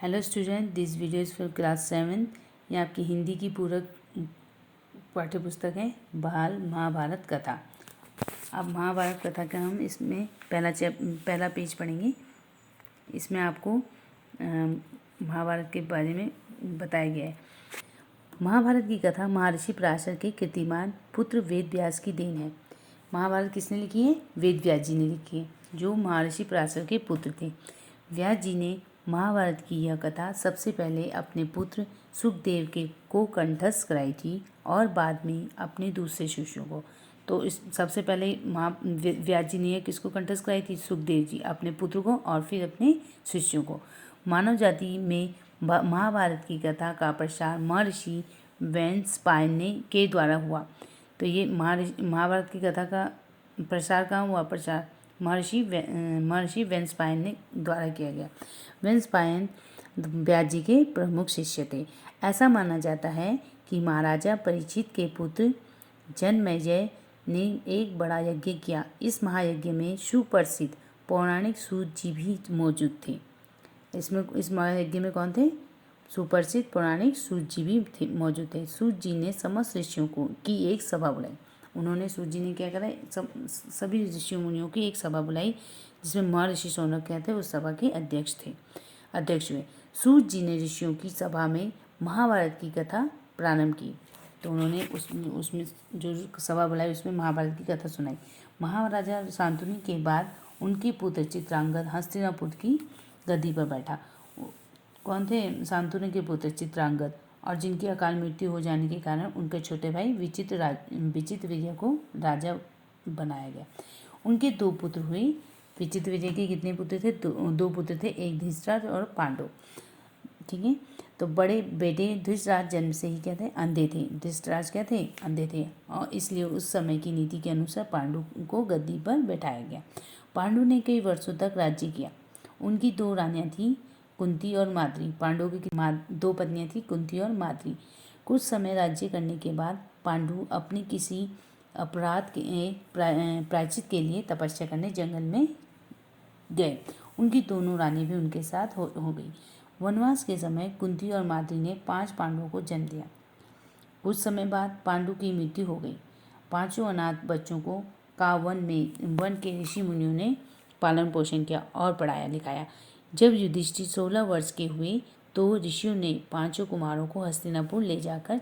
Hello student, this video is for class 7। ये आपकी हिंदी की पूरक पाठ्य पुस्तक है बाल महाभारत कथा। अब महाभारत कथा का हम इसमें पहला पेज पढ़ेंगे। इसमें आपको महाभारत के बारे में बताया गया है। महाभारत की कथा महर्षि पराशर के कीर्तिमान पुत्र वेद व्यास की देन है। महाभारत किसने लिखी है? वेद व्यास जी ने लिखी है, जो महर्षि पराशर के पुत्र थे। व्यास जी ने महाभारत की यह कथा सबसे पहले अपने पुत्र सुखदेव को कंठस्थ कराई थी और बाद में अपने दूसरे शिष्यों को। तो इस सबसे पहले व्यास जी ने किसको कंठस्थ कराई थी? सुखदेव जी, अपने पुत्र को और फिर अपने शिष्यों को। मानव जाति में महाभारत की कथा का प्रसार महर्षि वैशंपायन के द्वारा हुआ। तो ये महाभारत की कथा का प्रसार कहाँ हुआ? प्रसार महर्षि वैशंपायन द्वारा किया गया। वैशंपायन व्यास जी के प्रमुख शिष्य थे। ऐसा माना जाता है कि महाराजा परीक्षित के पुत्र जन्मेजय ने एक बड़ा यज्ञ किया। इस महायज्ञ में सुप्रसिद्ध पौराणिक सूत जी भी मौजूद थे। इस महायज्ञ में कौन थे? सुप्रसिद्ध पौराणिक सूत जी भी मौजूद थे। सूत जी ने समस्त ऋषियों की एक सभा बुलाई। उन्होंने सूत जी ने क्या करा? सभी ऋषि मुनियों की एक सभा बुलाई, जिसमें महर्षि शौनक थे उस सभा के अध्यक्ष हुए। सूत जी ने ऋषियों की सभा में महाभारत की कथा प्रारंभ की। तो उन्होंने उसमें जो सभा बुलाई उसमें महाभारत की कथा सुनाई। महाराजा शांतनु के बाद उनके पुत्र चित्रांगद हस्तिनापुर की गद्दी पर बैठा। कौन थे? शांतनु के पुत्र चित्रांगद, और जिनकी अकाल मृत्यु हो जाने के कारण उनके छोटे भाई विचित्रवीर्य को राजा बनाया गया। उनके दो पुत्र हुए। विचित्रवीर्य के कितने पुत्र थे? दो पुत्र थे, एक धृतराष्ट्र और पांडु। ठीक है। तो बड़े बेटे धृतराष्ट्र जन्म से ही क्या थे? अंधे थे। धृतराष्ट्र क्या थे? अंधे थे, और इसलिए उस समय की नीति के अनुसार पांडु को गद्दी पर बैठाया गया। पांडु ने कई वर्षों तक राज्य किया। उनकी दो रानियां थी, कुंती और माद्री। पांडु की दो पत्नियां थी, कुंती और माद्री। कुछ समय राज्य करने के बाद पांडु अपने किसी अपराध के प्रायश्चित के लिए तपस्या करने जंगल में गए। उनकी दोनों रानी भी उनके साथ हो गई। वनवास के समय कुंती और माद्री ने 5 पांडवों को जन्म दिया। कुछ समय बाद पांडु की मृत्यु हो गई। 5 अनाथ बच्चों को वन के ऋषि मुनियों ने पालन पोषण किया और पढ़ाया लिखाया। जब युधिष्ठिर 16 वर्ष के हुए तो ऋषियों ने 5 कुमारों को हस्तिनापुर ले जाकर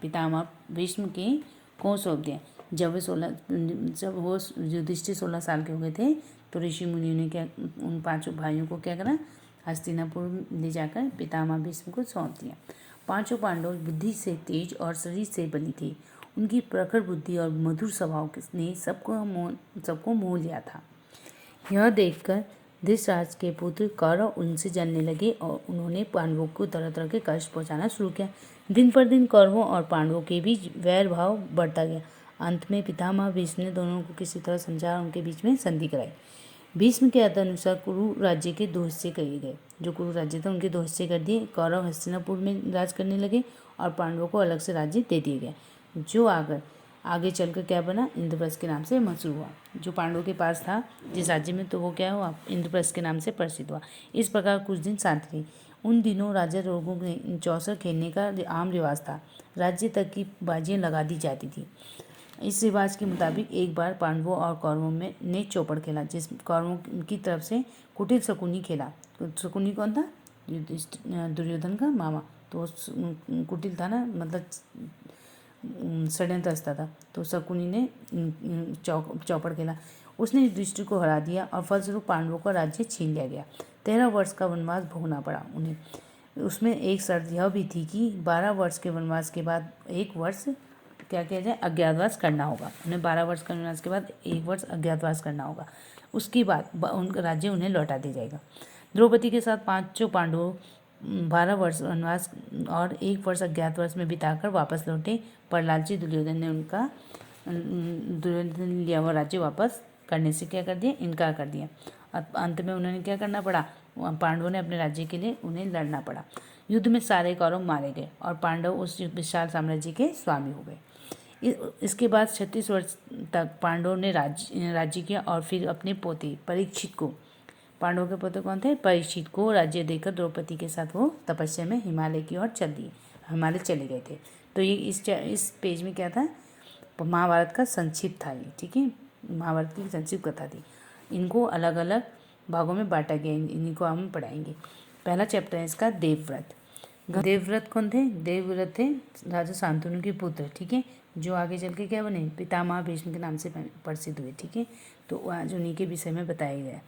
पितामह भीष्म को सौंप दिया। जब वो युधिष्ठिर 16 साल के हो गए थे तो ऋषि मुनियों ने क्या उन 5 भाइयों को क्या करा? हस्तिनापुर ले जाकर पितामह भीष्म को सौंप दिया। 5 पांडव बुद्धि से तेज और शरीर से बली थे। उनकी प्रखर बुद्धि और मधुर स्वभाव ने सबको मोह लिया था। यह देखकर धृतराष्ट्र के पुत्र कौरव उनसे जलने लगे और उन्होंने पांडवों को तरह तरह के कष्ट पहुंचाना शुरू किया। दिन पर दिन कौरवों और पांडवों के बीच वैर भाव बढ़ता गया। अंत में पितामह भीष्म ने दोनों को किसी तरह समझा, उनके बीच में संधि कराई। भीष्म के अनुसार कुरु राज्य के 2 हिस्से किए गए। जो कुरु राज्य था उनके 2 हिस्से कर दिए। कौरव हस्तिनापुर में राज करने लगे और पांडवों को अलग से राज्य दे दिए गए, जो आगे चलकर क्या बना? इंद्रप्रस्थ के नाम से मशहूर हुआ। जो पांडवों के पास था जिस राज्य में, तो वो क्या हुआ? इंद्रप्रस्थ के नाम से प्रसिद्ध हुआ। इस प्रकार कुछ दिन शांति रही। उन दिनों राजा लोगों ने चौसर खेलने का आम रिवाज था। राज्य तक की बाजियां लगा दी जाती थी। इस रिवाज के मुताबिक एक बार पांडवों और कौरवों ने चौपड़ खेला, जिस कौरवों की तरफ से कुटिल शकुनी खेला। शकुनी कौन था? दुर्योधन का मामा। तो कुटिल था ना, मतलब षड्यंत्र था। तो शकुनी ने चौपड़ खेला। उसने युधिष्ठिर को हरा दिया और फलस्वरूप पांडवों का राज्य छीन लिया गया। 13 वर्ष का वनवास भोगना पड़ा उन्हें। उसमें एक शर्त यह भी थी कि 12 वर्ष के वनवास के बाद 1 वर्ष क्या किया जाए? अज्ञातवास करना होगा। उन्हें 12 वर्ष के वनवास के बाद 1 वर्ष अज्ञातवास करना होगा। उसके बाद उनका राज्य उन्हें लौटा दिया जाएगा। द्रौपदी के साथ 5 पांडवों 12 वर्ष वनवास और 1 वर्ष अज्ञातवास में बिताकर वापस लौटे, पर लालची दुर्योधन ने लिया हुआ राज्य वापस करने से क्या कर दिया? इनकार कर दिया। अंत में उन्होंने क्या करना पड़ा? पांडवों ने अपने राज्य के लिए उन्हें लड़ना पड़ा। युद्ध में सारे कौरव मारे गए और पांडव उस विशाल साम्राज्य के स्वामी हो गए। इसके बाद 36 वर्ष तक पांडवों ने राज्य किया और फिर अपने पोते परीक्षित को पांडवों के पुत्र कौन थे? परीक्षित को राज्य देकर द्रौपदी के साथ वो तपस्या में हिमालय की ओर हिमालय चले गए थे। तो ये इस पेज में क्या था? महाभारत का संक्षिप्त था ये, ठीक है, महाभारत की संक्षिप्त कथा थी। इनको अलग अलग भागों में बांटा गया, इनको हम पढ़ाएंगे। पहला चैप्टर है इसका देवव्रत। देवव्रत कौन थे? देवव्रत थे राजा शांतनु के पुत्र, ठीक है, जो आगे चल के क्या बने? पितामह भीष्म के नाम से प्रसिद्ध हुए, ठीक है। तो आज उन्हीं के विषय में बताया गया है।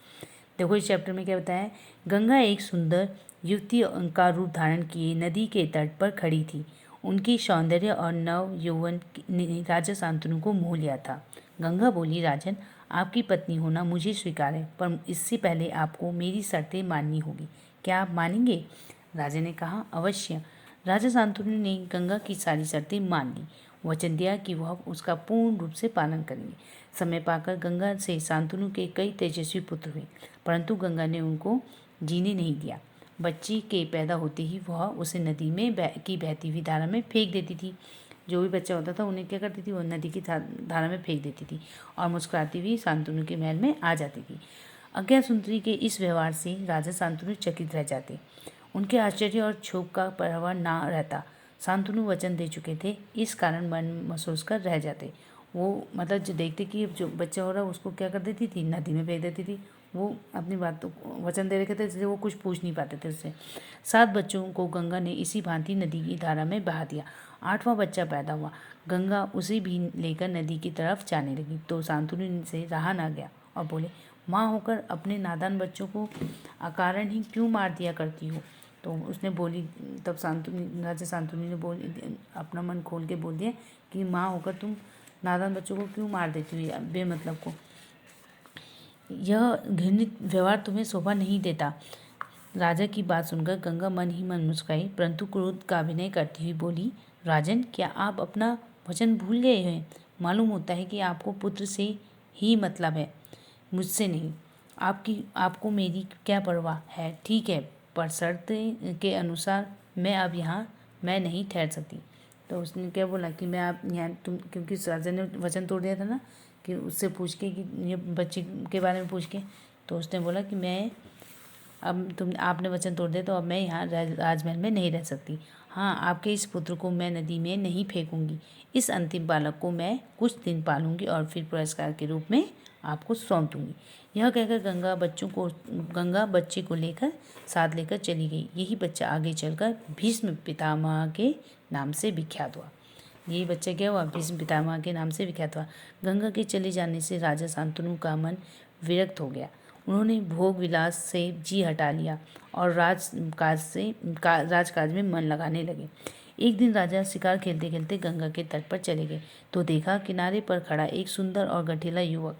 देखो इस चैप्टर में क्या बताया है? गंगा एक सुंदर युवती का रूप धारण किए नदी के तट पर खड़ी थी। उनकी सौंदर्य और नव यौवन ने राजा शांतनु को मोह लिया था। गंगा बोली, राजन, आपकी पत्नी होना मुझे स्वीकार है, पर इससे पहले आपको मेरी शर्तें माननी होगी। क्या आप मानेंगे? राजा ने कहा, अवश्य। राजा शांतनु ने गंगा की सारी शर्तें मान ली। वचन दिया कि वह उसका पूर्ण रूप से पालन करेंगे। समय पाकर गंगा से शांतनु के कई तेजस्वी पुत्र हुए, परंतु गंगा ने उनको जीने नहीं दिया। बच्ची के पैदा होते ही वह उसे नदी में की बहती हुई धारा में फेंक देती थी। जो भी बच्चा होता था उन्हें क्या करती थी? वो नदी की धारा में फेंक देती थी और मुस्कुराती हुई शांतनु के महल में आ जाती थी। अज्ञा सुंदरी के इस व्यवहार से राजा शांतनु चकित रह जाते। उनके आश्चर्य और क्षोभ का परवाह ना रहता। शांतनु वचन दे चुके थे, इस कारण मन महसूस कर रह जाते। वो मतलब जो देखते कि जो बच्चा हो रहा है उसको क्या कर देती थी? नदी में फेंक देती थी। वो अपनी बातों वचन दे रखे थे, इसलिए वो कुछ पूछ नहीं पाते थे उससे। 7 बच्चों को गंगा ने इसी भांति नदी की धारा में बहा दिया। 8वां बच्चा पैदा हुआ। गंगा उसे भी लेकर नदी की तरफ जाने लगी तो शांतनु से रहा ना गया और बोले, माँ होकर अपने नादान बच्चों को अकारण ही क्यों मार दिया करती हो? तो उसने बोली, तब राजा शांतनु ने अपना मन खोल के बोल दिया कि माँ होकर तुम नादान बच्चों को क्यों मार देती हो बेमतलब को? यह घृणित व्यवहार तुम्हें शोभा नहीं देता। राजा की बात सुनकर गंगा मन ही मन मुस्कुराई, परंतु क्रोध का अभिनय करती हुई बोली, राजन, क्या आप अपना वचन भूल गए हैं? मालूम होता है कि आपको पुत्र से ही मतलब है, मुझसे नहीं। आपको मेरी क्या परवाह है? ठीक है, पर शर्त के अनुसार मैं नहीं ठहर सकती। तो उसने क्या बोला कि मैं आप यहाँ तुम, क्योंकि राजा ने वचन तोड़ दिया था ना कि उससे पूछ के कि ये बच्चे के बारे में पूछ के, तो उसने बोला कि मैं आपने वचन तोड़ दिया तो अब मैं यहाँ राजमहल में नहीं रह सकती। हाँ, आपके इस पुत्र को मैं नदी में नहीं फेंकूंगी। इस अंतिम बालक को मैं कुछ दिन पालूंगी और फिर पुरस्कार के रूप में आपको सौंप दूंगी। यह कहकर गंगा बच्चे को लेकर साथ लेकर चली गई। यही बच्चा आगे चलकर भीष्म पितामह के नाम से विख्यात हुआ। यही बच्चा क्या हुआ? भीष्म पितामह के नाम से विख्यात हुआ। गंगा के चले जाने से राजा शांतनु का मन विरक्त हो गया। उन्होंने भोग विलास से जी हटा लिया और राजकाज में मन लगाने लगे। एक दिन राजा शिकार खेलते खेलते गंगा के तट पर चले गए तो देखा किनारे पर खड़ा एक सुंदर और गठीला युवक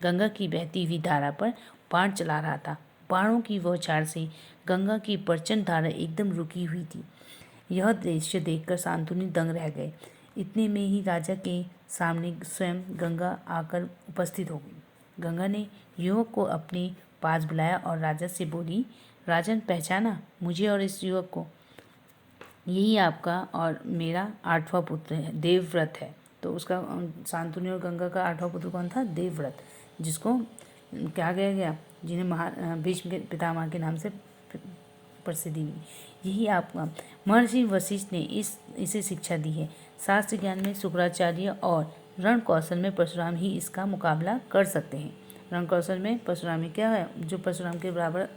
गंगा की बहती हुई धारा पर बाण चला रहा था। बाणों की बौछार से गंगा की प्रचंड धारा एकदम रुकी हुई थी। यह दृश्य देखकर शांतनु दंग रह गए। इतने में ही राजा के सामने स्वयं गंगा आकर उपस्थित हो गई। गंगा ने युवक को अपने पास बुलाया और राजा से बोली, राजन, पहचाना मुझे और इस युवक को? यही आपका और मेरा 8वां पुत्र है, देवव्रत है। तो उसका शांतनु और गंगा का 8वां पुत्र कौन था? देवव्रत, जिसको क्या कहा गया? जिन्हें भीष्म के पितामह के नाम से प्रसिद्धि मिली। यही आपका महर्षि वशिष्ठ ने इसे शिक्षा दी है। शास्त्र ज्ञान में शुक्राचार्य और रण कौशल में परशुराम ही इसका मुकाबला कर सकते हैं। रण कौशल में परशुराम ही क्या है? जो परशुराम के बराबर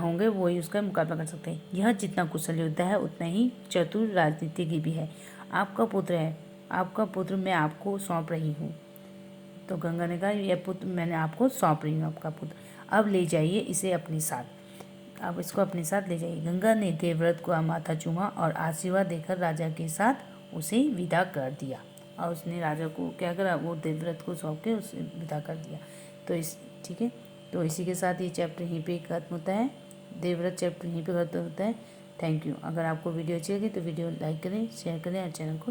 होंगे वो ही उसका मुकाबला कर सकते हैं। यह जितना कुशल योद्धा है उतना ही चतुर राजनीतिज्ञ भी है। आपका पुत्र मैं आपको सौंप रही हूँ। तो गंगा ने कहा, यह पुत्र मैंने आपको सौंप रही हूँ, आपका पुत्र, अब ले जाइए इसे अपने साथ। अब इसको अपने साथ ले जाइए। गंगा ने देवव्रत को माथा चूमा और आशीर्वाद देकर राजा के साथ उसे विदा कर दिया। और उसने राजा को क्या करा? वो देवव्रत को सौंप के उसे विदा कर दिया। तो ठीक है, तो इसी के साथ ये चैप्टर यहीं पे खत्म होता है। देवव्रत चैप्टर यहीं पे खत्म होता है। Thank you. अगर आपको वीडियो अच्छी लगी तो वीडियो लाइक करें, शेयर करें और चैनल को